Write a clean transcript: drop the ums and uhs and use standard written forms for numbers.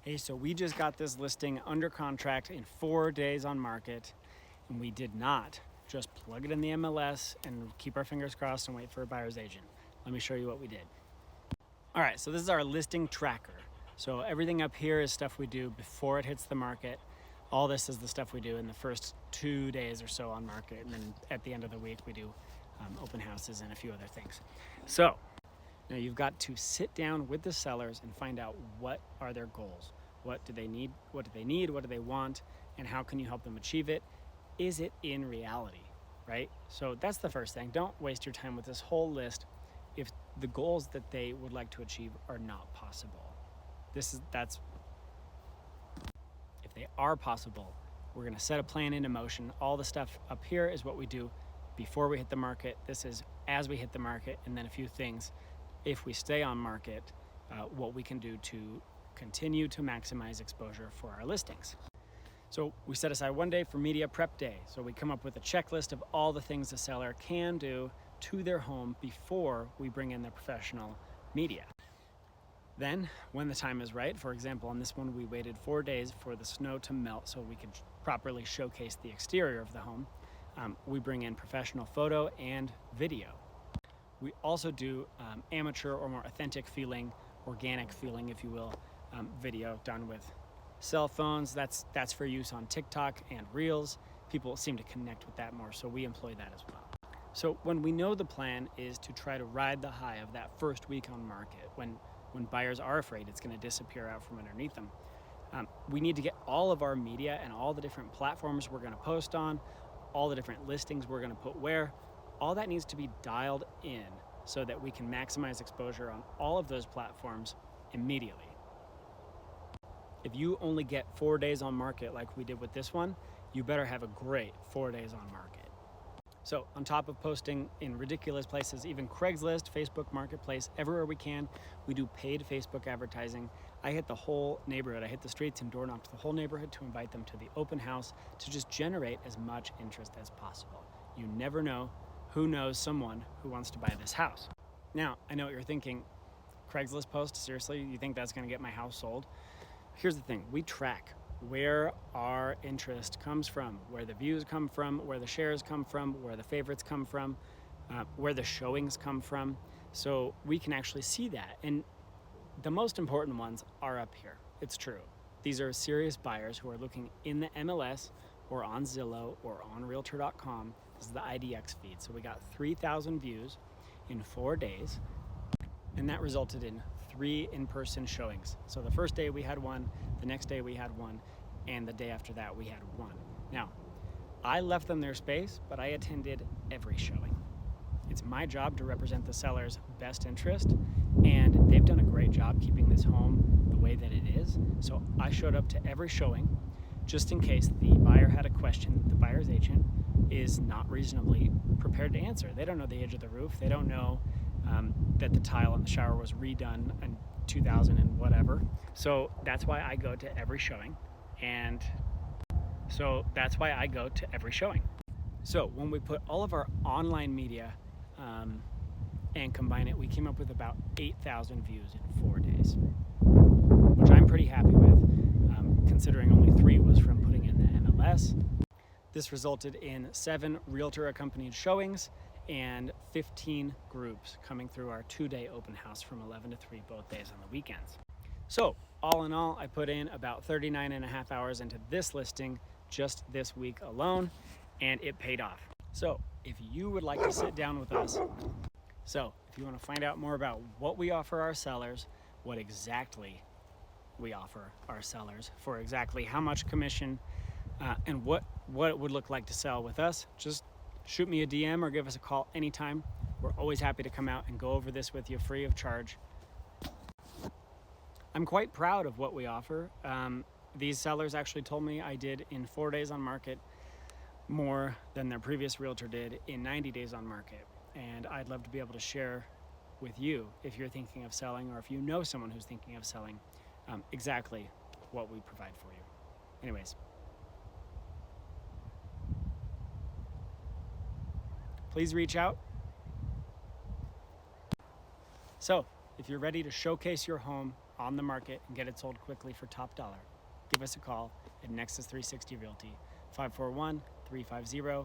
Hey, so we just got this listing under contract in 4 days on market, and we did not just plug it in the MLS and keep our fingers crossed and wait for a buyer's agent. Let me show you what we did. All right, so this is our listing tracker. So everything up here is stuff we do before it hits the market. All this is the stuff we do in the first 2 days or so on market, and then at the end of the week we do open houses and a few other things. So now you've got to sit down with the sellers and find out what are their goals. What do they need? What do they need? What do they want? And how can you help them achieve it? Is it in reality, right? So that's the first thing. Don't waste your time with this whole list if the goals that they would like to achieve are not possible. If they are possible, we're going to set a plan into motion. All the stuff up here is what we do before we hit the market. This is as we hit the market, and then a few things if we stay on market, what we can do to continue to maximize exposure for our listings. So we set aside 1 day for media prep day. So we come up with a checklist of all the things the seller can do to their home before we bring in the professional media. Then, when the time is right, for example, on this one, we waited 4 days for the snow to melt so we could properly showcase the exterior of the home. We bring in professional photo and video. We also do amateur or more authentic feeling, organic feeling, if you will, video done with cell phones. That's for use on TikTok and Reels. People seem to connect with that more, so we employ that as well. So when we know the plan is to try to ride the high of that first week on market, when buyers are afraid it's going to disappear out from underneath them, we need to get all of our media and all the different platforms we're going to post on, all the different listings we're going to put where, all that needs to be dialed in so that we can maximize exposure on all of those platforms immediately. If you only get 4 days on market like we did with this one, you better have a great 4 days on market. So on top of posting in ridiculous places, even Craigslist, Facebook Marketplace, everywhere we can, we do paid Facebook advertising. I hit the whole neighborhood. I hit the streets and door knocked the whole neighborhood to invite them to the open house to just generate as much interest as possible. You never know who knows someone who wants to buy this house. Now, I know what you're thinking. Craigslist post, seriously? You think that's going to get my house sold? Here's the thing. We track where our interest comes from, where the views come from, where the shares come from, where the favorites come from, where the showings come from. So we can actually see that. And the most important ones are up here. It's true. These are serious buyers who are looking in the MLS or on Zillow or on Realtor.com. This is the IDX feed. So we got 3,000 views in 4 days, and that resulted in 3 in-person showings. So the first day we had one, the next day we had one, and the day after that we had one. Now, I left them their space, but I attended every showing. It's my job to represent the seller's best interest, and they've done a great job keeping this home the way that it is. So I showed up to every showing just in case the buyer had a question that the buyer's agent is not reasonably prepared to answer. They don't know the age of the roof. They don't know that the tile in the shower was redone in 2000 and whatever. So that's why I go to every showing. So when we put all of our online media and combine it, we came up with about 8,000 views in 4 days, which I'm pretty happy with, considering only 3 was from putting in the MLS. This resulted in 7 realtor-accompanied showings and 15 groups coming through our 2-day open house from 11 to 3 both days on the weekends. So all in all, I put in about 39 and a half hours into this listing just this week alone, and it paid off. So if you would like to sit down with us, if you want to find out more about what we offer our sellers, what exactly we offer our sellers for exactly how much commission, and what it would look like to sell with us, just shoot me a DM or give us a call anytime. We're always happy to come out and go over this with you free of charge. I'm quite proud of what we offer. These sellers actually told me I did in 4 days on market more than their previous realtor did in 90 days on market. And I'd love to be able to share with you, if you're thinking of selling or if you know someone who's thinking of selling, exactly what we provide for you. Anyways, please reach out. So if you're ready to showcase your home on the market and get it sold quickly for top dollar, give us a call at Nexus 360 Realty, 541-350-4404.